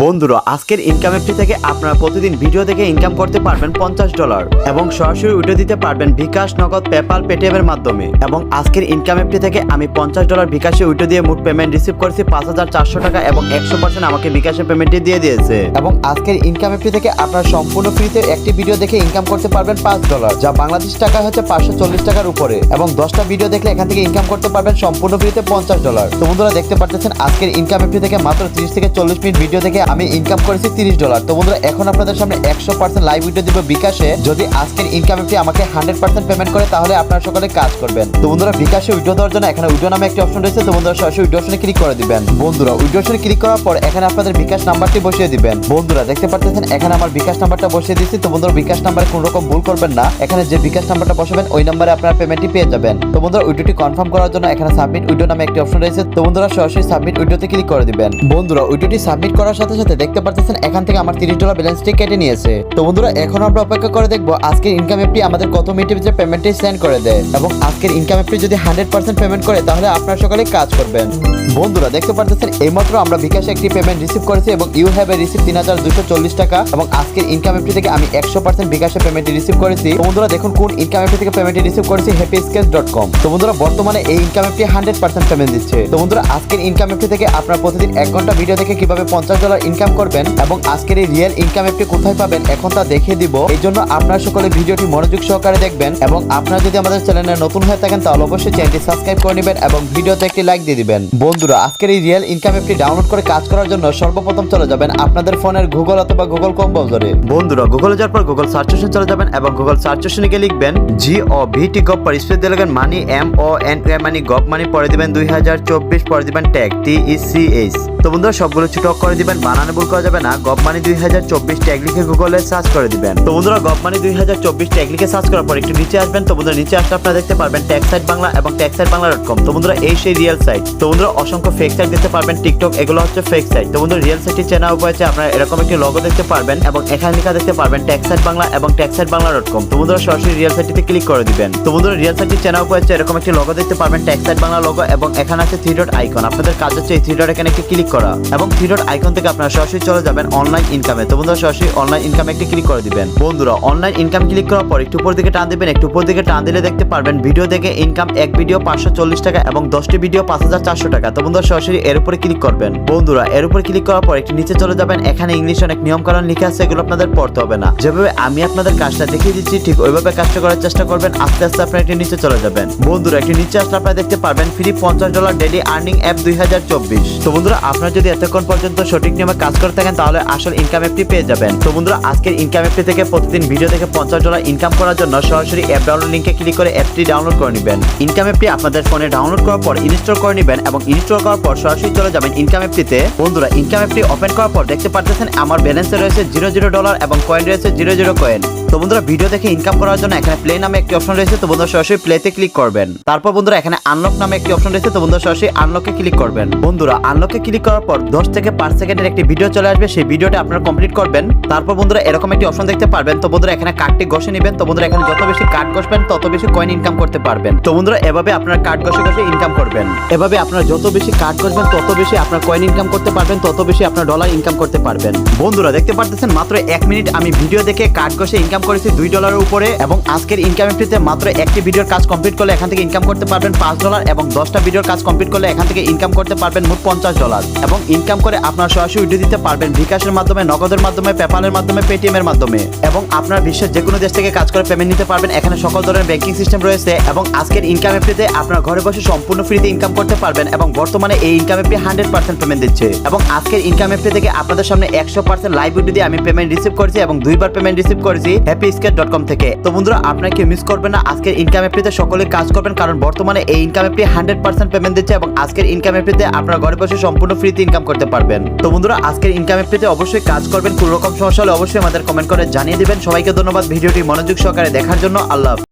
বন্ধুরা আজকের ইনকাম অ্যাপটি থেকে আপনারা প্রতিদিন ভিডিও দেখে ইনকাম করতে পারবেন $50 এবং সরাসরি উইথড্র দিতে পারবেন বিকাশ, নগদ, পেপাল, পেটিএম এর মাধ্যমে। এবং আজকের ইনকাম অ্যাপটি থেকে আমি $50 বিকাশে উইথড্র দিয়ে মোট পেমেন্ট রিসিভ করেছি 5,400 টাকা এবং 100% আমাকে বিকাশের পেমেন্টটি দিয়ে দিয়েছে। এবং আজকের ইনকাম অ্যাপটি থেকে আপনারা সম্পূর্ণ ফ্রিতে একটি ভিডিও দেখে ইনকাম করতে পারবেন $5, যা বাংলাদেশ টাকা হচ্ছে 540 টাকার উপরে। এবং 10টা ভিডিও দেখলে এখান থেকে ইনকাম করতে পারবেন সম্পূর্ণ ফ্রিতে $50। তো বন্ধুরা দেখতে পাচ্ছেন আজকের ইনকাম অ্যাপটি থেকে মাত্র 30 থেকে 40 মিনিট ভিডিও দেখে আমি ইনকাম করেছি $30। তো বন্ধুরা এখন আপনাদের সামনে 100% লাইভ ভিডিও দিব বিকাশে। যদি আজকের ইনকাম অ্যাপটি আমাকে 100% পেমেন্ট করে তাহলে আপনারা সকলে কাজ করবেন। তো বন্ধুরা বিকাশে উইথড্র দেওয়ার জন্য এখানে উইথড্র নামে একটি অপশন রয়েছে। তো বন্ধুরা সরাসরি উইথড্র অপশনে ক্লিক করে দিবেন। বন্ধুরা উইথড্র অপশনে ক্লিক করার পর এখানে আপনাদের বিকাশ নাম্বারটি বসিয়ে দিবেন। বন্ধুরা দেখতে পাচ্ছেন এখানে আমার বিকাশ নাম্বারটা বসিয়ে দিয়েছি। তো বন্ধুরা বিকাশ নাম্বারে কোনো রকম ভুল করবেন না। এখানে যে বিকাশ নাম্বারটা বসাবেন ওই নাম্বারে আপনারা পেমেন্টটি পেয়ে যাবেন। তো বন্ধুরা উইথড্রটি কনফার্ম করার জন্য এখানে সাবমিট উইথড্র নামে একটি অপশন রয়েছে। তো বন্ধুরা সরাসরি সাবমিট উইথড্রতে ক্লিক করে দিবেন। বন্ধুরা উইথড্রটি সাবমিট করার সাথে সাথে দেখতে পাচ্ছেন এখান থেকে আমার $30 ব্যালেন্সটি কেটে নিয়েছে। তো বন্ধুরা এখন আমরা অপেক্ষা করে দেখবো আজকের ইনকাম অ্যাপটি আমাদের কত মিনিটের ভিতরে পেমেন্টটি সেন্ড করে দেয়। এবং আজকের ইনকাম অ্যাপটি যদি 100% পেমেন্ট করে তাহলে আপনারা সকলে কাজ করবেন। বন্ধুরা দেখতে পাচ্ছেন এইমাত্র আমরা বিকাশে একটি পেমেন্ট রিসিভ করেছি এবং ইউ হ্যাভ এ রিসিভ 3240 টাকা। এবং আজকের ইনকাম অ্যাপটি থেকে আমি 100% বিকাশে পেমেন্টটি রিসিভ করেছি। তো বন্ধুরা দেখুন কোন ইনকাম অ্যাপটি থেকে পেমেন্টটি রিসিভ করেছি, happysketch.com। তো বন্ধুরা বর্তমানে এই ইনকাম অ্যাপটি 100% পেমেন্ট দিচ্ছে। তো বন্ধুরা আজকের ইনকাম অ্যাপটি থেকে আপনারা প্রতিদিন 1 ঘন্টা ভিডিও দেখে কিভাবে $50 ইনকাম করবেন এবং আজকের এই রিয়েল ইনকাম অ্যাপটি কোথায় পাবেন এখন তা দেখিয়ে দিব। এই জন্য আপনারা সকলে ভিডিওটি মনোযোগ সহকারে দেখবেন। এবং আপনারা যদি আমাদের চ্যানেলে নতুন হয়ে থাকেন তাহলে অবশ্যই চ্যানেলটি সাবস্ক্রাইব করে নেবেন এবং ভিডিওতে একটি লাইক দিয়ে দিবেন। বন্ধুরা আজকের এই রিয়েল ইনকাম অ্যাপটি ডাউনলোড করে কাজ করার জন্য সর্বপ্রথম চলে যাবেন আপনাদের ফোনের গুগল অথবা গুগল ক্রোম ব্রাউজারে। বন্ধুরা গুগলে যাওয়ার পর গুগল সার্চ অপশনে চলে যাবেন এবং গুগল সার্চ অপশনে গিয়ে লিখবেন GOVT গভ পর স্পেস দিয়ে লিখবেন মানি MONE মানি গভ মানি পরে দিবেন 2024 পরে দিবেন ট্যাগ TECH। তো বন্ধুরা সবগুলো ছোট করে দিবেন, বানানে ভুল করা যাবে না। গভ মানি 2024 ট্যাগ লিখে গুগলে সার্চ করে দিবেন। তো বন্ধুরা গভ মানি 2024 ট্যাগ লিখে সার্চ করার পর একটু নিচে আসবেন। তো বন্ধুরা নিচে আসলে আপনারা দেখতে পারবেন ট্যাক্স সাইট বাংলা এবং taxsitebangla.com। তো বন্ধুরা এই সেই রিয়েল সাইট। তো বন্ধুরা অসংখ্য ফেক সাইট দেখতে পারবেন, টিকটক এগুলো হচ্ছে ফেক সাইট। তো বন্ধুরা রিয়েল সাইটটি চেনা উপায় আছে, আপনারা এরকম একটি লোগো দেখতে পারবেন এবং এখানে লেখা দেখতে পারবেন ট্যাক্স সাইট বাংলা এবং taxsitebangla.com। তো বন্ধুরা সরাসরি রিয়েল সাইটটিতে ক্লিক করে দিবেন। তো বন্ধুরা রিয়েল সাইটটি চেনা উপায় আছে, এরকম একটি লোগো দেখতে পারবেন ট্যাক্স সাইট বাংলা লোগো এবং এখানে আছে 3 ডট আইকন। আপনাদের কাজ হচ্ছে এই 3 ডট এখানে একটি ক্লিক করা এবং 3 ডট আইকন থেকে আপনারা সরাসরি চলে যাবেন অনলাইন ইনকামে। তো বন্ধুরা সরাসরি অনলাইন ইনকামে একটি ক্লিক করে দিবেন। বন্ধুরা অনলাইন ইনকাম ক্লিক করার পর একটু উপর দিকে টান দিবেন। একটু উপর দিকে টান দিলে দেখতে পারবেন ভিডিও দেখে ইনকাম, এক ভিডিও 540 টাকা এবং 10টি ভিডিও 5400 টাকা। তো বন্ধুরা সরাসরি এর উপরে ক্লিক করবেন। বন্ধুরা এর উপরে ক্লিক করার পর একটু নিচে চলে যাবেন। এখানে ইংলিশ অনেক নিয়ম কানুন লিখে আছে, এগুলো আপনাদের পড়তে হবে না। যেভাবে আমি আপনাদের কাজটা দেখিয়ে দিচ্ছি ঠিক ওইভাবে কাজটা করার চেষ্টা করবেন। আস্তে আস্তে আপনারা একটু নিচে চলে যাবেন। বন্ধুরা একটু নিচে আসলে আপনারা দেখতে পারবেন ফ্রি $50 ডেইলি আর্নিং অ্যাপ 2024। তো বন্ধুরা আপনারা যদি এতক্ষণ পর্যন্ত সঠিক নিয়মে কাজ করে থাকেন তাহলে আসল ইনকাম অ্যাপটি পেয়ে যাবেন। তো বন্ধুরা আজকের ইনকাম অ্যাপটি থেকে প্রতিদিন ভিডিও দেখে $50 ইনকাম করার জন্য সরাসরি অ্যাপ ডাউনলোড লিংকে ক্লিক করে অ্যাপটি ডাউনলোড করে নেবেন। ইনকাম অ্যাপটি আপনাদের ফোনে ডাউনলোড করার পর ইনস্টল করে নেবেন এবং ইনস্টল করার পর সরাসরি চলে যাবেন ইনকাম অ্যাপটিতে। বন্ধুরা ইনকাম অ্যাপটি ওপেন করার পর দেখতে পাচ্ছেন আমার ব্যালেন্সে রয়েছে $00 এবং কয়েন রয়েছে 00 কয়েন। তো বন্ধুরা ভিডিও দেখে ইনকাম করার জন্য এখানে প্লে নামে একটি অপশন রয়েছে। তো বন্ধুরা সরাসরি প্লেতে ক্লিক করবেন। তারপর বন্ধুরা এখানে আনলক নামে একটি অপশন রয়েছে। তো বন্ধুরা সরাসরি আনলকে ক্লিক করবেন। বন্ধুরা আনলকে ক্লিক করার পর 10 থেকে 5 সেকেন্ডের একটি ভিডিও চলে আসবে, সেই ভিডিওটা আপনারা কমপ্লিট করবেন। তারপর বন্ধুরা এরকম একটি অপশন দেখতে পারবেন। তো বন্ধুরা এখানে কার্ডটি ঘষে নেবেন। তো বন্ধুরা এখানে যত বেশি কার্ড ঘষবেন তত বেশি কয়েন ইনকাম করতে পারবেন। তো বন্ধুরা এভাবে আপনারা কার্ড ঘষে ঘষে ইনকাম করবেন। এভাবে আপনারা যত বেশি কার্ড ঘষবেন তত বেশি আপনার কয়েন ইনকাম করতে পারবেন, তত বেশি আপনার ডলার ইনকাম করতে পারবেন। বন্ধুরা দেখতে পাচ্ছেন মাত্র 1 মিনিট আমি ভিডিও দেখে কার্ড ঘষে ইনকাম করেছি $2 উপরে। এবং আজকের ইনকাম অ্যাপটিতে মাত্র একটি ভিডিওর কাজ কমপ্লিট করলে এখান থেকে ইনকাম করতে পারবেন $5 এবং 10টা ভিডিওর কাজ কমপ্লিট করলে এখান থেকে ইনকাম করতে পারবেন মোট $50 এবং ইনকাম করে আপনারা সরাসরি উইথড্র দিতে পারবেন বিকাশের মাধ্যমে, নগদের মাধ্যমে, পেপালের মাধ্যমে, পেটিএম এর মাধ্যমে। এবং আপনার বিশ্বের যে কোনো দেশ থেকে কাজ করে পেমেন্ট নিতে পারবেন। এখানে সকল ধরনের ব্যাংকিং সিস্টেম রয়েছে এবং আজকের ইনকাম অ্যাপটিতে আপনার ঘরে বসে সম্পূর্ণ ফ্রিতে ইনকাম করতে পারবেন এবং বর্তমানে এই ইনকাম অ্যাপটি 100% পেমেন্ট দিচ্ছে। এবং আজকের ইনকাম অ্যাপটি থেকে আপনাদের সামনে 100% লাইভ ভিডিও দিয়ে আমি পেমেন্ট রিসিভ করেছি এবং 2বার পেমেন্ট রিসিভ করেছি happysketch.com থেকে। তো বন্ধুরা আপনারা কেউ মিস করবেন না, আজকের ইনকাম অ্যাপটিতে সকলে কাজ করবেন কারণ বর্তমানে এই ইনকাম অ্যাপটি 100% পেমেন্ট দিচ্ছে এবং আজকের ইনকাম অ্যাপটিতে আপনারা ঘরে বসে সম্পূর্ণ ফ্রিতে ইনকাম করতে পারবেন। তো বন্ধুরা আজকের ইনকাম অ্যাপটিতে অবশ্যই কাজ করবেন। কোনো রকম সমস্যা হলে অবশ্যই আমাদের কমেন্ট করে জানিয়ে দিবেন। সবাইকে ধন্যবাদ ভিডিওটি মনোযোগ সহকারে দেখার জন্য। আল্লাহ।